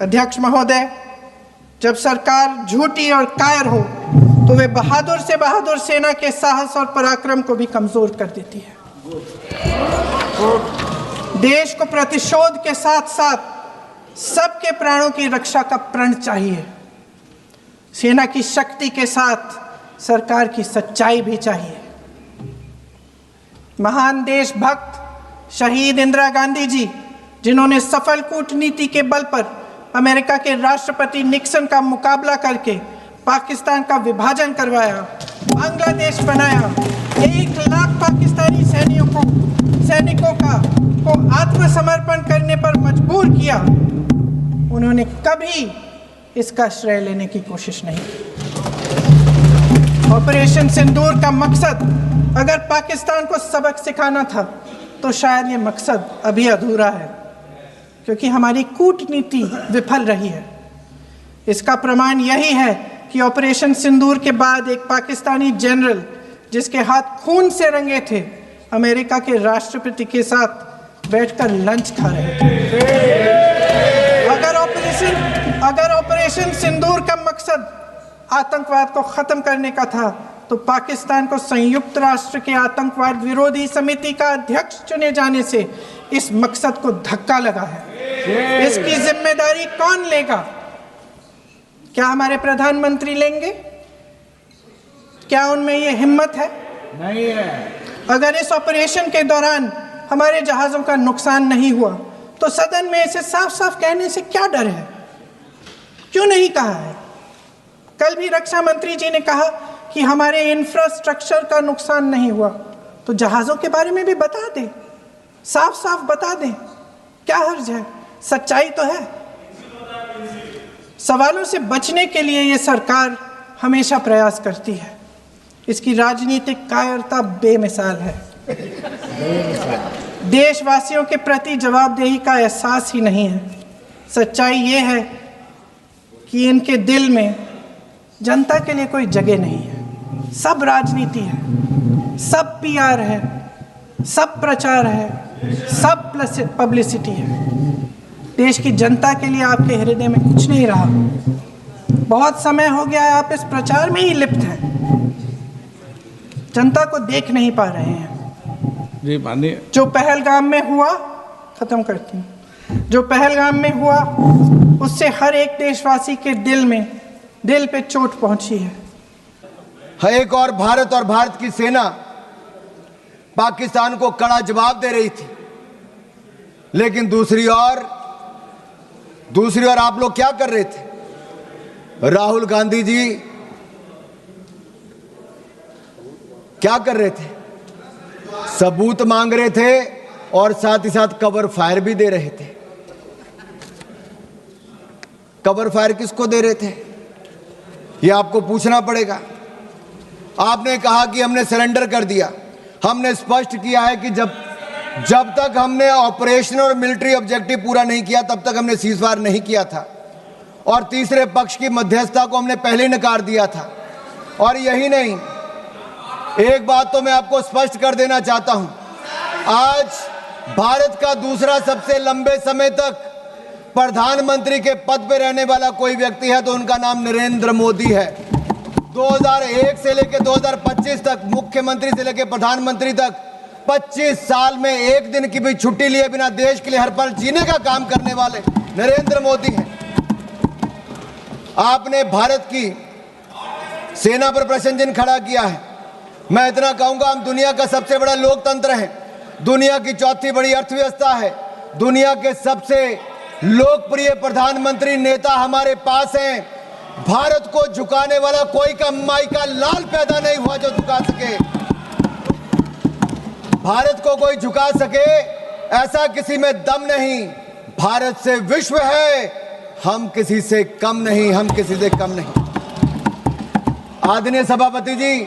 अध्यक्ष महोदय, जब सरकार झूठी और कायर हो तो वे बहादुर से बहादुर सेना के साहस और पराक्रम को भी कमजोर कर देती है। देश को प्रतिशोध के साथ साथ सबके प्राणों की रक्षा का प्रण चाहिए। सेना की शक्ति के साथ सरकार की सच्चाई भी चाहिए। महान देशभक्त शहीद इंदिरा गांधी जी, जिन्होंने सफल कूटनीति के बल पर अमेरिका के राष्ट्रपति निक्सन का मुकाबला करके पाकिस्तान का विभाजन करवाया, बांग्लादेश बनाया, 1 लाख पाकिस्तानी सैनिकों को आत्मसमर्पण करने पर मजबूर किया, उन्होंने कभी इसका श्रेय लेने की कोशिश नहीं की। ऑपरेशन सिंदूर का मकसद अगर पाकिस्तान को सबक सिखाना था तो शायद ये मकसद अभी अधूरा है, क्योंकि हमारी कूटनीति विफल रही है। इसका प्रमाण यही है कि ऑपरेशन सिंदूर के बाद एक पाकिस्तानी जनरल, जिसके हाथ खून से रंगे थे, अमेरिका के राष्ट्रपति के साथ बैठकर लंच खा रहे थे। अगर ऑपरेशन सिंदूर का मकसद आतंकवाद को खत्म करने का था तो पाकिस्तान को संयुक्त राष्ट्र के आतंकवाद विरोधी समिति का अध्यक्ष चुने जाने से इस मकसद को धक्का लगा है। इसकी जिम्मेदारी कौन लेगा? क्या हमारे प्रधानमंत्री लेंगे? क्या उनमें ये हिम्मत है? नहीं है। अगर इस ऑपरेशन के दौरान हमारे जहाजों का नुकसान नहीं हुआ तो सदन में इसे साफ साफ कहने से क्या डर है? क्यों नहीं कहा है? कल भी रक्षा मंत्री जी ने कहा कि हमारे इंफ्रास्ट्रक्चर का नुकसान नहीं हुआ, तो जहाज़ों के बारे में भी बता दें, साफ साफ बता दें, क्या हर्ज है? सच्चाई तो है। सवालों से बचने के लिए ये सरकार हमेशा प्रयास करती है। इसकी राजनीतिक कायरता बेमिसाल है। देशवासियों के प्रति जवाबदेही का एहसास ही नहीं है। सच्चाई ये है कि इनके दिल में जनता के लिए कोई जगह नहीं है। सब राजनीति है, सब पीआर है, सब प्रचार है, सब पब्लिसिटी है। देश की जनता के लिए आपके हृदय में कुछ नहीं रहा। बहुत समय हो गया है आप इस प्रचार में ही लिप्त हैं, जनता को देख नहीं पा रहे हैं। जी मानिए। जो पहलगाम में हुआ, खत्म करती हूँ, जो पहलगाम में हुआ उससे हर एक देशवासी के दिल पे चोट पहुंची है। एक और भारत की सेना पाकिस्तान को कड़ा जवाब दे रही थी, लेकिन दूसरी ओर आप लोग क्या कर रहे थे? राहुल गांधी जी क्या कर रहे थे? सबूत मांग रहे थे और साथ ही साथ कवर फायर भी दे रहे थे। कवर फायर किसको दे रहे थे ये आपको पूछना पड़ेगा। आपने कहा कि हमने सरेंडर कर दिया। हमने स्पष्ट किया है कि जब तक हमने ऑपरेशन और मिलिट्री ऑब्जेक्टिव पूरा नहीं किया तब तक हमने सीजफायर नहीं किया था, और तीसरे पक्ष की मध्यस्थता को हमने पहले ही नकार दिया था। और यही नहीं, एक बात तो मैं आपको स्पष्ट कर देना चाहता हूं, आज भारत का दूसरा सबसे लंबे समय तक प्रधानमंत्री के पद पर रहने वाला कोई व्यक्ति है तो उनका नाम नरेंद्र मोदी है। 2001 से लेकर 2025 तक, मुख्यमंत्री से लेकर प्रधानमंत्री तक 25 साल में एक दिन की भी छुट्टी लिए बिना देश के लिए हर पल जीने का काम करने वाले नरेंद्र मोदी हैं। आपने भारत की सेना पर प्रश्न चिन्ह खड़ा किया है। मैं इतना कहूंगा, हम दुनिया का सबसे बड़ा लोकतंत्र है, दुनिया की चौथी बड़ी अर्थव्यवस्था है, दुनिया के सबसे लोकप्रिय प्रधानमंत्री नेता हमारे पास हैं। भारत को झुकाने वाला कोई कमाई का लाल पैदा नहीं हुआ जो झुका सके। भारत को कोई झुका सके ऐसा किसी में दम नहीं। भारत से विश्व है, हम किसी से कम नहीं, हम किसी से कम नहीं। आदरणीय सभापति जी,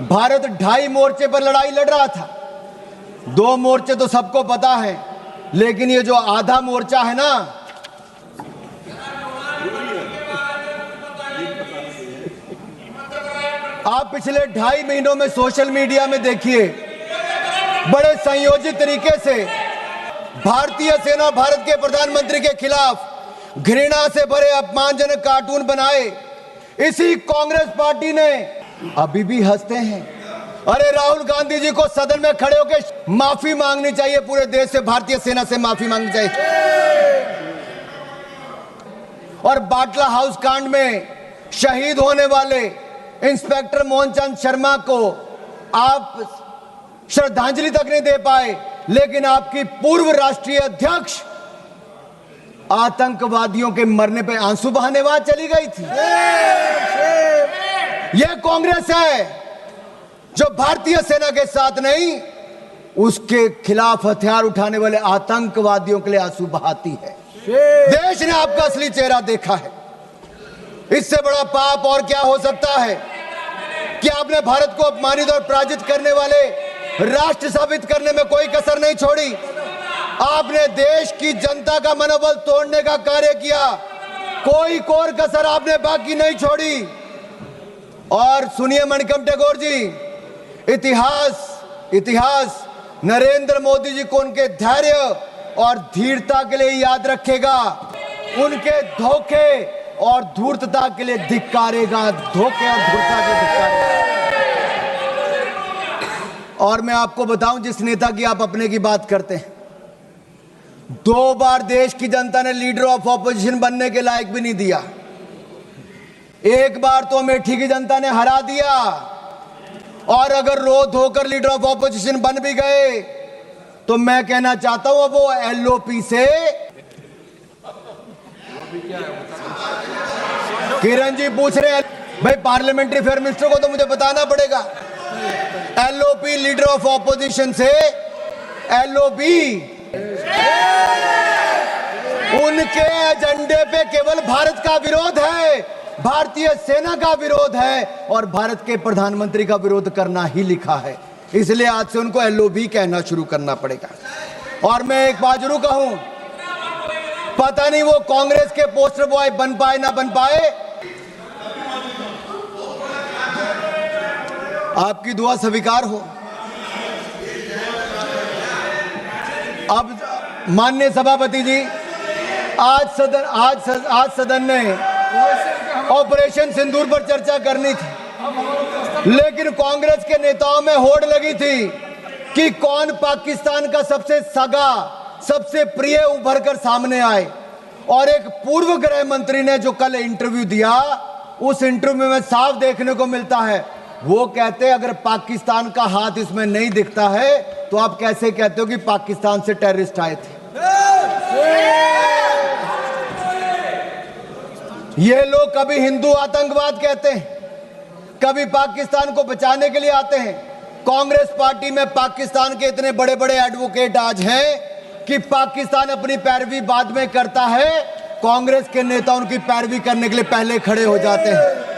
भारत 2.5 मोर्चे पर लड़ाई लड़ रहा था। 2 मोर्चे तो सबको पता है, लेकिन ये जो आधा मोर्चा है ना, आप पिछले 2.5 महीनों में सोशल मीडिया में देखिए, बड़े संयोजित तरीके से भारतीय सेना भारत के प्रधानमंत्री के खिलाफ घृणा से भरे अपमानजनक कार्टून बनाए, इसी कांग्रेस पार्टी ने अभी भी हंसते हैं। अरे राहुल गांधी जी को सदन में खड़े होकर माफी मांगनी चाहिए, पूरे देश से, भारतीय सेना से माफी मांगनी चाहिए। और बाटला हाउस कांड में शहीद होने वाले इंस्पेक्टर मोहनचंद शर्मा को आप श्रद्धांजलि तक नहीं दे पाए, लेकिन आपकी पूर्व राष्ट्रीय अध्यक्ष आतंकवादियों के मरने पे आंसू बहाने वहां चली गई थी। यह कांग्रेस है जो भारतीय सेना के साथ नहीं, उसके खिलाफ हथियार उठाने वाले आतंकवादियों के लिए आंसू बहाती है। देश ने आपका असली चेहरा देखा है। इससे बड़ा पाप और क्या हो सकता है कि आपने भारत को अपमानित और पराजित करने वाले राष्ट्र साबित करने में कोई कसर नहीं छोड़ी। आपने देश की जनता का मनोबल तोड़ने का कार्य किया, कोई कोर कसर आपने बाकी नहीं छोड़ी। और सुनिए मणिकम टैगोर जी, इतिहास नरेंद्र मोदी जी को उनके धैर्य और धीरता के लिए याद रखेगा, उनके धोखे और धूर्तता के लिए धिक्कारेगा, धोखे और धूर्तता के धिक्कारेगा। और मैं आपको बताऊं, जिस नेता की आप अपने की बात करते हैं, 2 बार देश की जनता ने लीडर ऑफ ऑपोजिशन बनने के लायक भी नहीं दिया। एक बार तो अमेठी की जनता ने हरा दिया, और अगर रो धोकर लीडर ऑफ ऑपोजिशन बन भी गए तो मैं कहना चाहता हूं, अब वो एलओपी से, किरण जी पूछ रहे हैं भाई, पार्लियामेंट्री अफेयर मिनिस्टर को तो मुझे बताना पड़ेगा, एलओपी लीडर ऑफ ऑपोजिशन से एलओपी, उनके एजेंडे पे केवल भारत का विरोध है, भारतीय सेना का विरोध है, और भारत के प्रधानमंत्री का विरोध करना ही लिखा है। इसलिए आज से उनको एलओबी कहना शुरू करना पड़ेगा। और मैं एक बात जरूर कहूं, पता नहीं वो कांग्रेस के पोस्टर बॉय बन पाए ना बन पाए, आपकी दुआ स्वीकार हो। अब माननीय सभापति जी, आज सदन ने ऑपरेशन सिंदूर पर चर्चा करनी थी, लेकिन कांग्रेस के नेताओं में होड़ लगी थी कि कौन पाकिस्तान का सबसे सगा, सबसे प्रिय उभर कर सामने आए। और एक पूर्व गृह मंत्री ने जो कल इंटरव्यू दिया, उस इंटरव्यू में साफ देखने को मिलता है, वो कहते अगर पाकिस्तान का हाथ इसमें नहीं दिखता है तो आप कैसे कहते हो कि पाकिस्तान से टेररिस्ट आए थे। ये लोग कभी हिंदू आतंकवाद कहते हैं, कभी पाकिस्तान को बचाने के लिए आते हैं। कांग्रेस पार्टी में पाकिस्तान के इतने बड़े बड़े एडवोकेट आज हैं कि पाकिस्तान अपनी पैरवी बाद में करता है, कांग्रेस के नेता उनकी पैरवी करने के लिए पहले खड़े हो जाते हैं।